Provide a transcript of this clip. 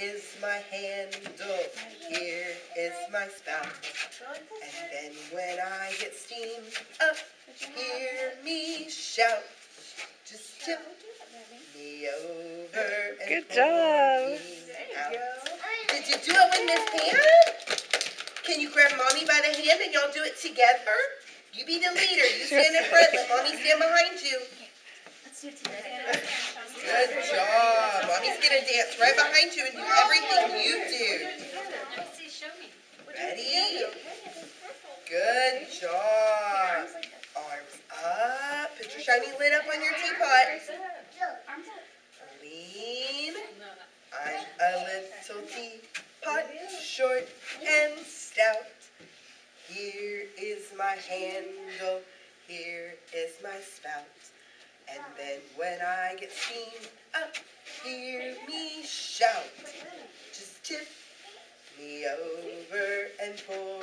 is my handle, here is my spout. And then when I get steamed up, hear me shout. Just tip me over and good job. Did you do it with Miss Pam? Can you grab Mommy by the hand and y'all do it together? You be the leader. You stand in front. Let Mommy stand behind you. Let's do it together. Good job. Mommy's going to dance right behind you and do everything you do. Ready? Good job. Arms up. Put your shiny lid up on your teapot. Lean. I'm a little teapot, short and stout. Here is my handle, here is my spout. And then when I get steamed up, hear me shout. Just tip me over and pour